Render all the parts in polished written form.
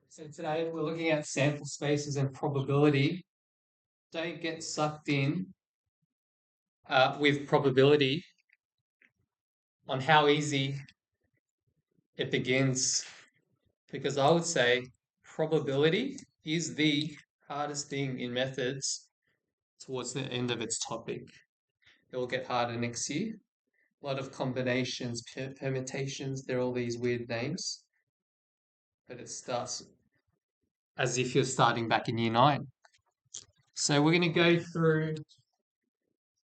So today we're looking at sample spaces and probability. Don't get sucked in with probability on how easy it begins, because I would say probability is the hardest thing in methods towards the end of its topic. It will get harder next year. A lot of combinations, permutations, they're all these weird names, but it starts as if you're starting back in year 9. So we're going to go through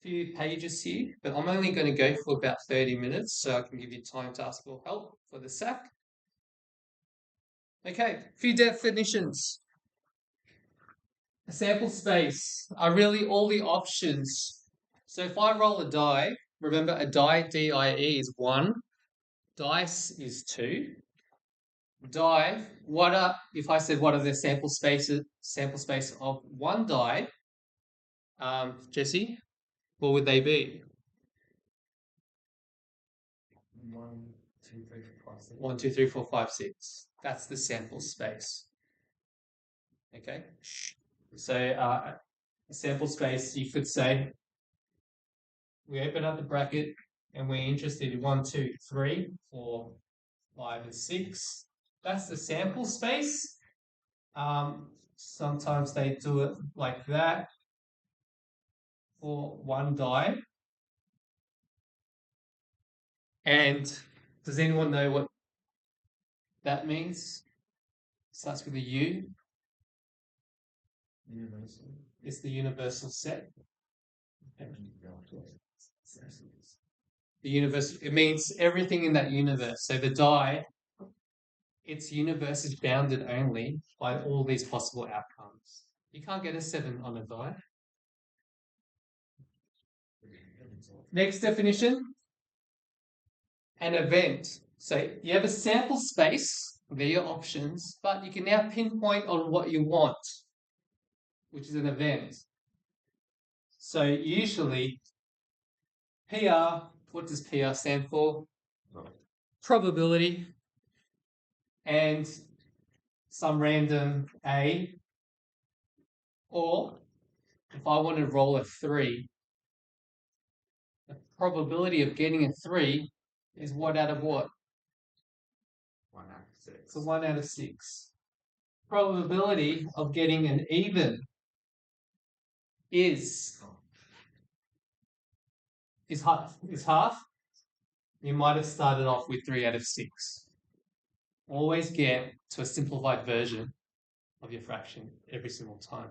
few pages here, but I'm only going to go for about 30 minutes so I can give you time to ask for help for the SAC. Okay, few definitions. A sample space are really all the options. So if I roll a die, remember a die, D-I-E, is 1, dice is 2. Die, if I said what are the sample space of one die, Jesse, what would they be? 1, 2, 3, 4, 5, 6. 1, 2, 3, 4, 5, 6. That's the sample space. Okay. So a sample space, you could say, we open up the bracket and we're interested in 1, 2, 3, 4, 5, and 6. That's the sample space. Sometimes they do it like that for one die. And does anyone know what that means? Starts with a U. Universal. It's the universal set. The universe, it means everything in that universe. So the die, its universe is bounded only by all these possible outcomes. You can't get a 7 on a die. Next definition, an event. So you have a sample space, they're your options, but you can now pinpoint on what you want, which is an event. So usually PR, what does PR stand for? Probability. And some random A. Or if I want to roll a 3, the probability of getting a 3 is what out of what? 1 out of 6. So 1 out of 6. Probability of getting an even is half. Is half. You might have started off with 3 out of 6. Always get to a simplified version of your fraction every single time.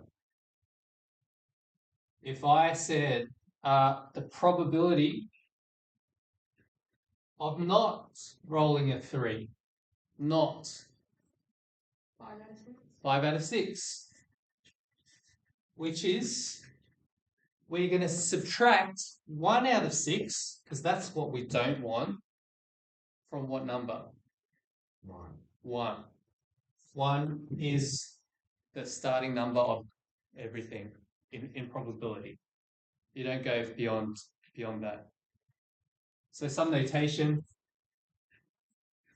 If I said the probability of not rolling a 3, not 5 out of 6, which is we're going to subtract 1 out of 6, because that's what we don't want, from what number? 1. 1. 1 is the starting number of everything in probability. You don't go beyond that. So some notation.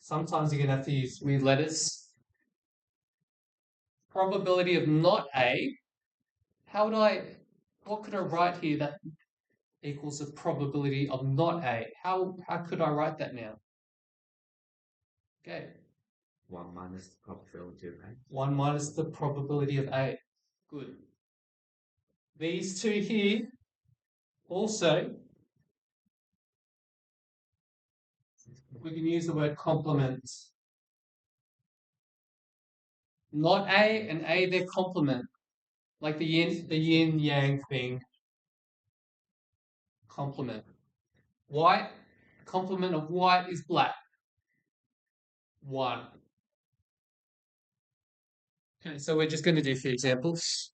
Sometimes you're going to have to use weird letters. Probability of not A. What could I write here that equals the probability of not A? How could I write that now? Okay. 1 minus the probability of A. 1 minus the probability of A. Good. These two here also, we can use the word complement. Not A and A, they're complement. Like the yin yang thing. Complement. White, complement of white is black. 1. Okay, so we're just going to do a few examples.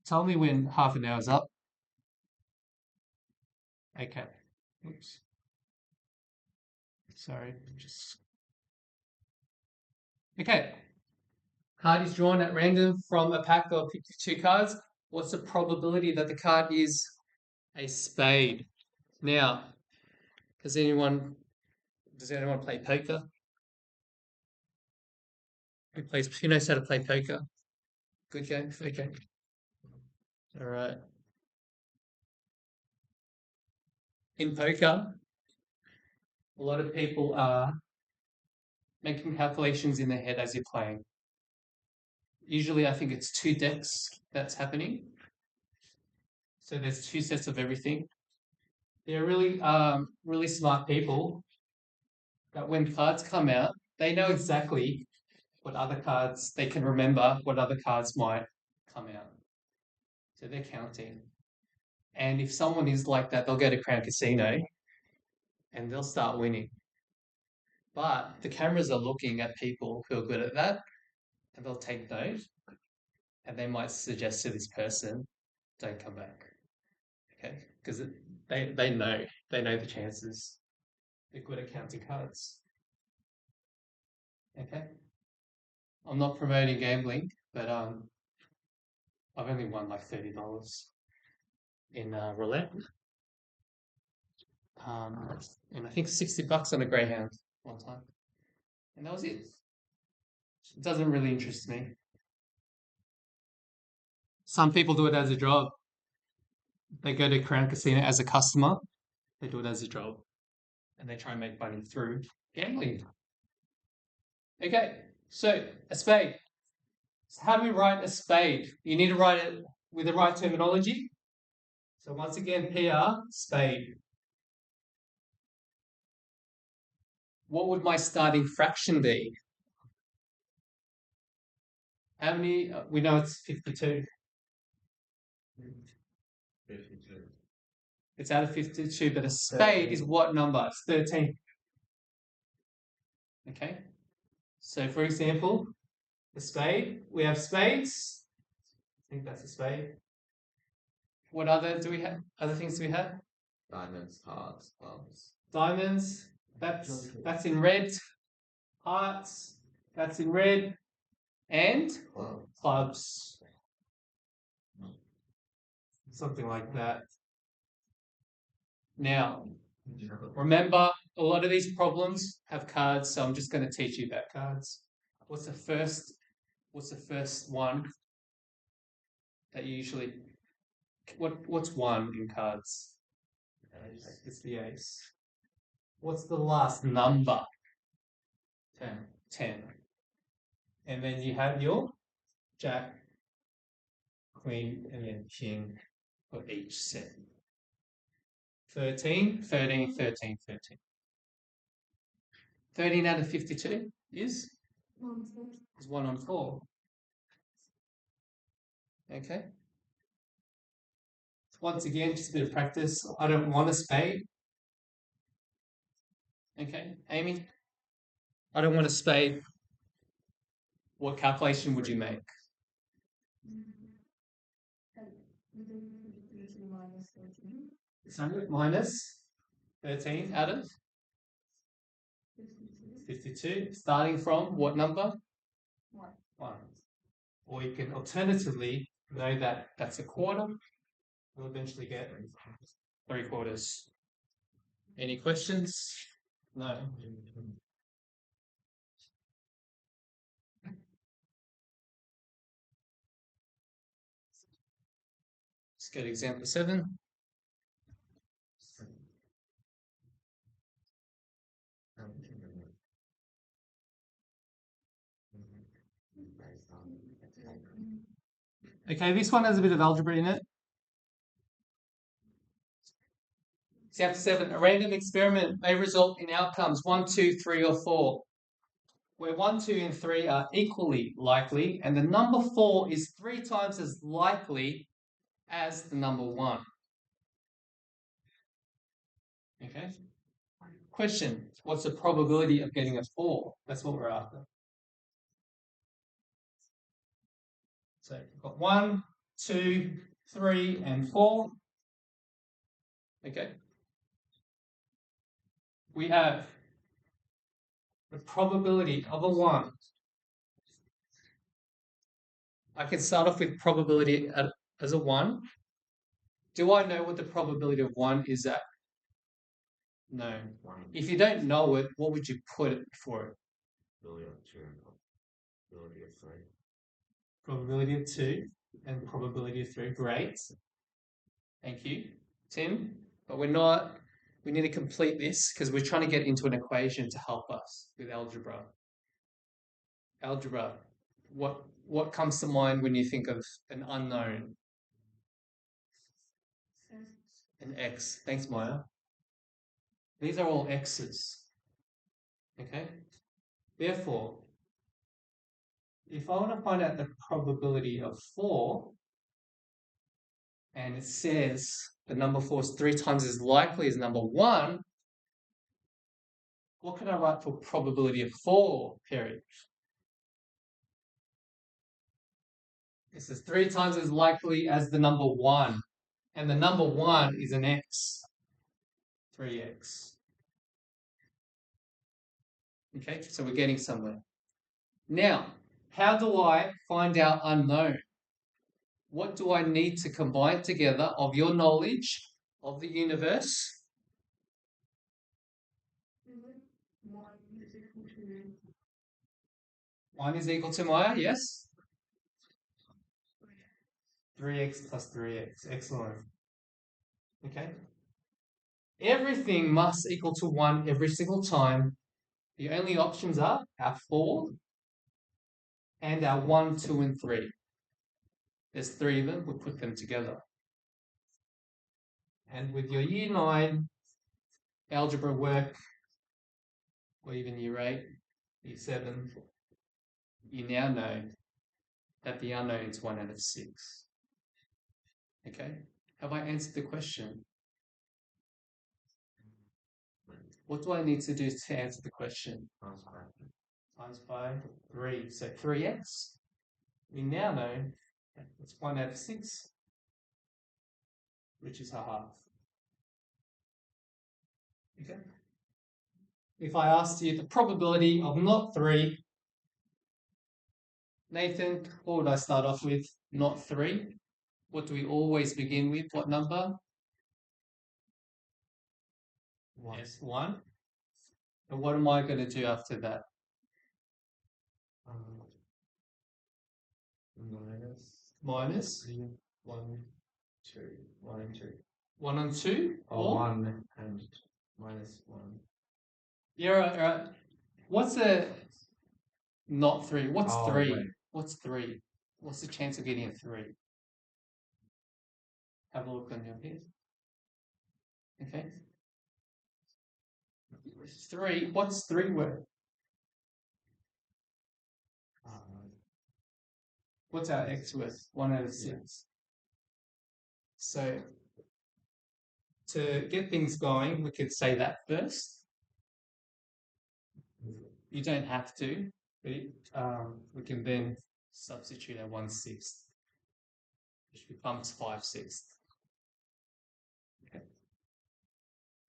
Tell me when half an hour's up. Okay. Oops. Sorry, just... Okay. Card is drawn at random from a pack of 52 cards. What's the probability that the card is a spade? Now, does anyone play poker? Who knows how to play poker? Good game. Okay. All right. In poker, a lot of people are making calculations in their head as you're playing. Usually, I think it's 2 decks that's happening. So there's 2 sets of everything. They're really smart people that when cards come out, they know exactly what other cards, they can remember what other cards might come out. So they're counting. And if someone is like that, they'll go to Crown Casino and they'll start winning. But the cameras are looking at people who are good at that and they'll take note and they might suggest to this person, don't come back. Okay? Because they know the chances. They're good at counting cards. Okay? I'm not promoting gambling, but I've only won like $30 in roulette. And I think $60 on a Greyhound one time. And that was it. It doesn't really interest me. Some people do it as a job. They go to Crown Casino as a customer. They do it as a job. And they try and make money through gambling. Okay, so a spade. So how do we write a spade? You need to write it with the right terminology. So once again, PR, spade. What would my starting fraction be? How many? We know it's 52. 52. It's out of 52, but a spade is what number? It's 13. Okay. So for example, the spade, we have spades. I think that's a spade. What other do we have? Other things do we have? Diamonds, hearts, clubs. Diamonds, that's in red. Hearts, that's in red. And clubs. Something like that. Now, remember, a lot of these problems have cards, so I'm just going to teach you about cards. What's the first one that you usually... What's 1 in cards? Ace. It's the ace. What's the last number? 10. And then you have your jack, queen, and then king for each set. 13, 13, 13, 13. 13 out of 52 is 1 on 4. Okay. Once again, just a bit of practice. I don't want a spade. Okay, Amy? I don't want a spade. What calculation would you make? Minus 13 out of 52. Starting from what number? 1. Or you can alternatively know that that's a quarter. We'll eventually get 3/4. Any questions? No. Let's go to example 7. Okay, this one has a bit of algebra in it. Example 7. A random experiment may result in outcomes 1, 2, 3, or 4, where 1, 2, and 3 are equally likely, and the number 4 is 3 times as likely as the number 1. Okay? Question, what's the probability of getting a 4? That's what we're after. So we've got 1, 2, 3, and 4. Okay. We have the probability of a 1. I can start off with probability as a 1. Do I know what the probability of 1 is at? No. If you don't know it, what would you put it for it? Probability of 3. Probability of 2 and probability of 3. Great. Thank you, Tim. But we're not, we need to complete this because we're trying to get into an equation to help us with algebra. Algebra, what comes to mind when you think of an unknown? An x. Thanks, Maya. These are all x's. Okay? Therefore, if I want to find out the probability of 4, and it says the number 4 is 3 times as likely as number 1, what can I write for probability of 4, Perry? This is 3 times as likely as the number 1. And the number 1 is an x. 3x. Okay, so we're getting somewhere. Now, how do I find out unknown? What do I need to combine together of your knowledge of the universe? 1 is equal to Maya, yes? 3x plus 3x. Excellent. Okay. Everything must equal to 1 every single time. The only options are our 4 and our 1, 2, and 3. There's 3 of them. We'll put them together. And with your Year 9 algebra work, or even Year 8, Year 7, you now know that the unknown is 1 out of 6. Okay? Have I answered the question? What do I need to do to answer the question? Times by 3. So 3x. We now know it's 1 out of 6, which is a half. Okay? If I asked you the probability of not 3, Nathan, what would I start off with? Not 3. What do we always begin with? What number? 1. Yes, 1. And what am I going to do after that? Minus 1, 2, 1 and 2. 1 and 2? Or 1 and minus 1. Yeah, right. What's a not 3? What's 3? Wait. What's 3? What's the chance of getting a 3? Have a look on your head. Okay. 3. What's 3 worth? What's our x worth? 1 out of 6. So to get things going, we could say that first. You don't have to, but we can then substitute our 1/6, which becomes 5/6. Okay.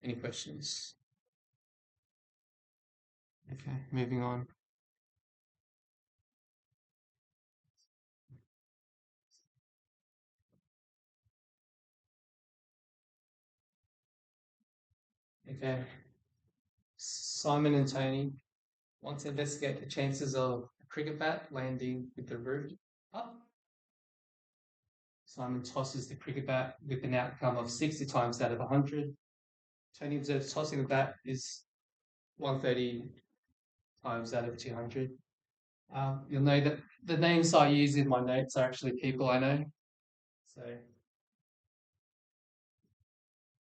Any questions? Okay, moving on. Okay. Simon and Tony want to investigate the chances of a cricket bat landing with the roof up. Simon tosses the cricket bat with an outcome of 60 times out of 100. Tony observes tossing the bat is 130 times out of 200. You'll know that the names I use in my notes are actually people I know. So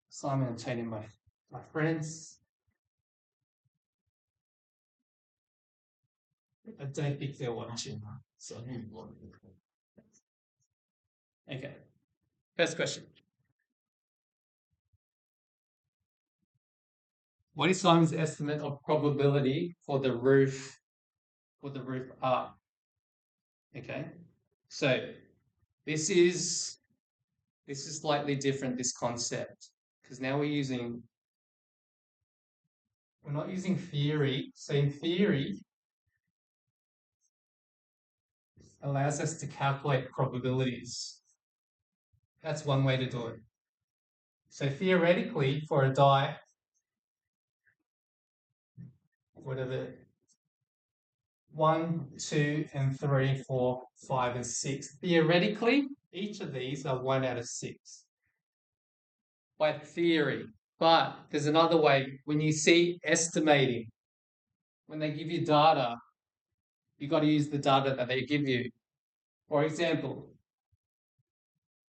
Simon and Tony, my friends. I don't think they're watching. So okay. First question. What is Simon's estimate of probability for the roof arc? Okay. So this is slightly different, this concept, because now we're not using theory. So in theory, allows us to calculate probabilities. That's one way to do it. So theoretically, for a die, whatever 1, 2, and 3, 4, 5, and 6. Theoretically, each of these are 1 out of 6. By theory. But there's another way. When you see estimating, when they give you data, you got to use the data that they give you. For example,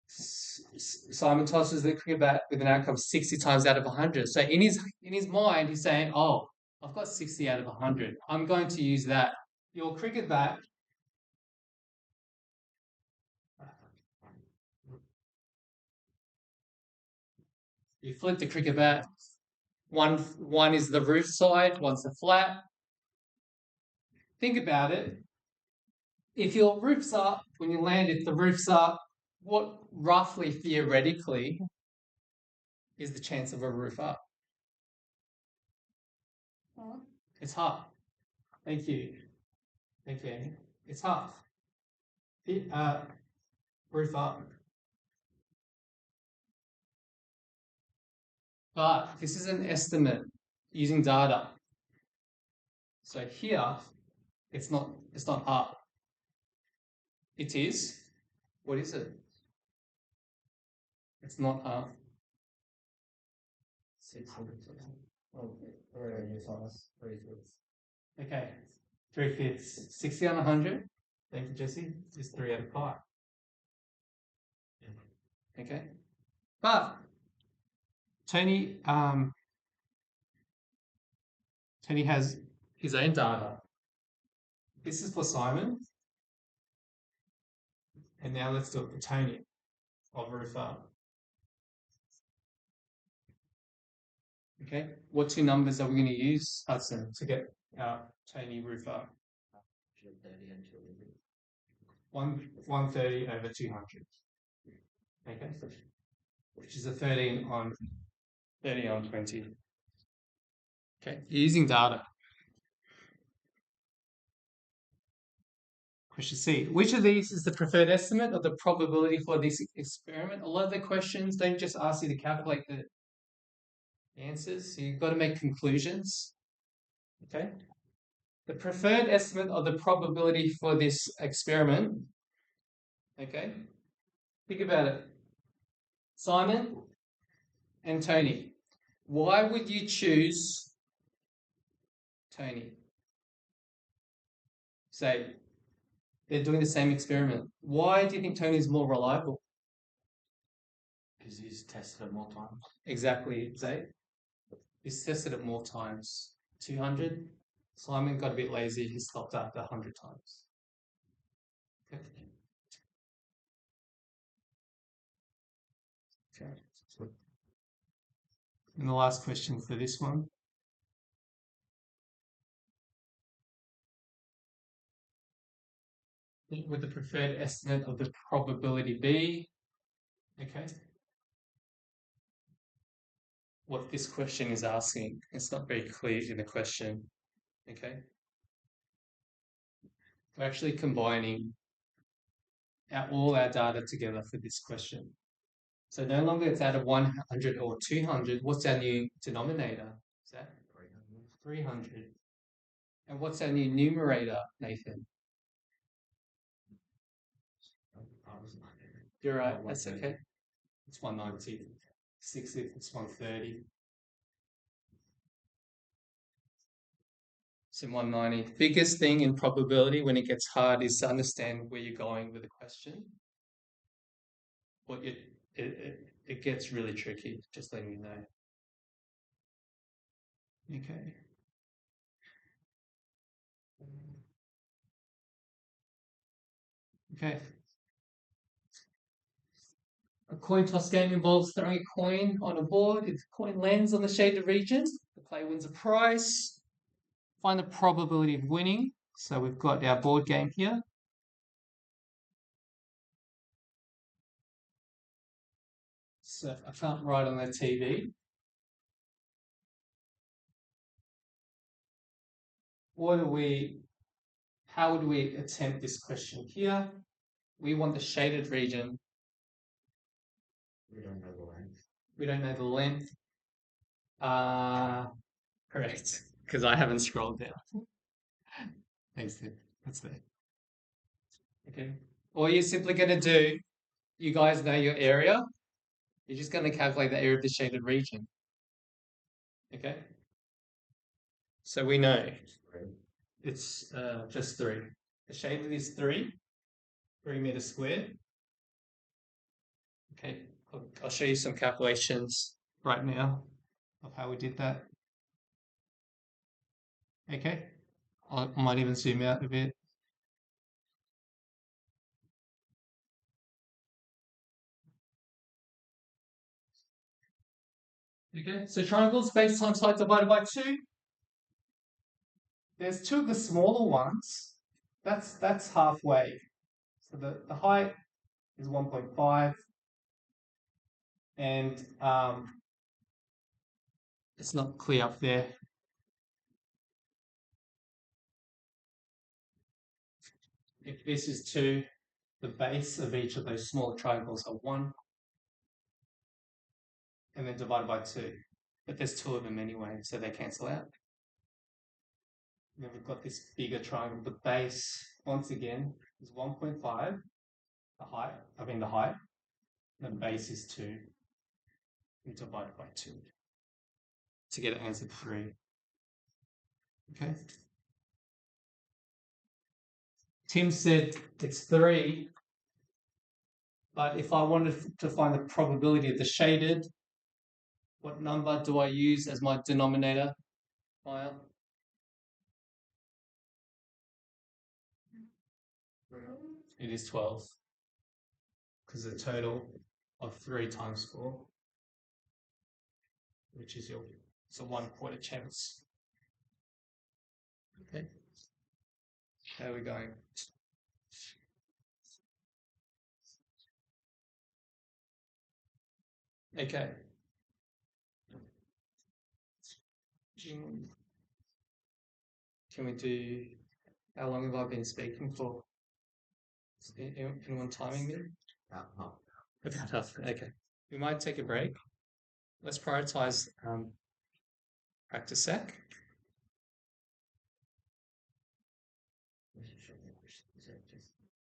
Simon tosses the cricket bat with an outcome 60 times out of 100. So in his mind, he's saying, "Oh, I've got 60 out of 100. I'm going to use that." Your cricket bat. You flip the cricket bat. One is the roof side, one's the flat. Think about it. If your roof's up, when you land, if the roof's up, what roughly theoretically is the chance of a roof up? It's half. Thank you. Thank you, Amy. It's half. Roof up. But this is an estimate using data. So here, it's not up. It is. What is it? It's not up. 600. Oh, already you saw us. 3/5. Okay. 3/5. 60 on 100. Thank you, Jesse. Is 3 out of 5. Okay. But Tony has his own data. This is for Simon. And now let's do it for Tony of roof up. Okay. What two numbers are we going to use, Hudson, to get our Tony roof up? 130 and 200. 130 over 200. Okay. Which is a 30 on 20. Okay. You're using data. Question C. Which of these is the preferred estimate of the probability for this experiment? A lot of the questions don't just ask you to calculate the answers, so you've got to make conclusions. Okay? The preferred estimate of the probability for this experiment. Okay? Think about it. Simon and Tony. Why would you choose Tony? Say, they're doing the same experiment. Why do you think Tony's more reliable? Because he's tested it more times. Exactly, Zay. He's tested it more times. 200. Simon got a bit lazy. He stopped after 100 times. Okay. Okay. And the last question for this one. What would the preferred estimate of the probability be? Okay. What this question is asking, it's not very clear in the question. Okay. We're actually combining all our data together for this question. So no longer it's out of 100 or 200. What's our new denominator? Is that 300? And what's our new numerator, Nathan? You're right. That's okay. It's 190. 60. It's 130. So 190. Biggest thing in probability when it gets hard is to understand where you're going with the question. It gets really tricky, just letting you know. Okay. Okay. A coin toss game involves throwing a coin on a board. If the coin lands on the shaded region, the player wins a prize. Find the probability of winning. So we've got our board game here. So I can't write on the TV. How would we attempt this question here? We want the shaded region. We don't know the length. We don't know the length. Correct, because I haven't scrolled down. Thanks, Tim. That's there. Okay. All you're simply going to do, you guys know your area. You're just going to calculate the area of the shaded region. Okay. So we know it's just 3. The shaded is 3 meters squared. Okay. I'll show you some calculations right now of how we did that. Okay. I might even zoom out a bit. Okay, so triangle space times height divided by 2. There's 2 of the smaller ones. That's halfway. So the height is 1.5, and it's not clear up there. If this is 2, the base of each of those smaller triangles are 1, and then divided by 2. But there's 2 of them anyway, so they cancel out. And then we've got this bigger triangle. The base, once again, is 1.5. The height. The base is 2. We divide by 2 to get an answer 3. Okay. Tim said it's 3, but if I wanted to find the probability of the shaded, what number do I use as my denominator? Maya? It is 12, because the total of 3 times 4, which is it's a 1/4 chance. Okay. How are we going? Okay. Can we do, how long have I been speaking for? Is anyone timing me? About half. Okay. We might take a break. Let's prioritize practice sec.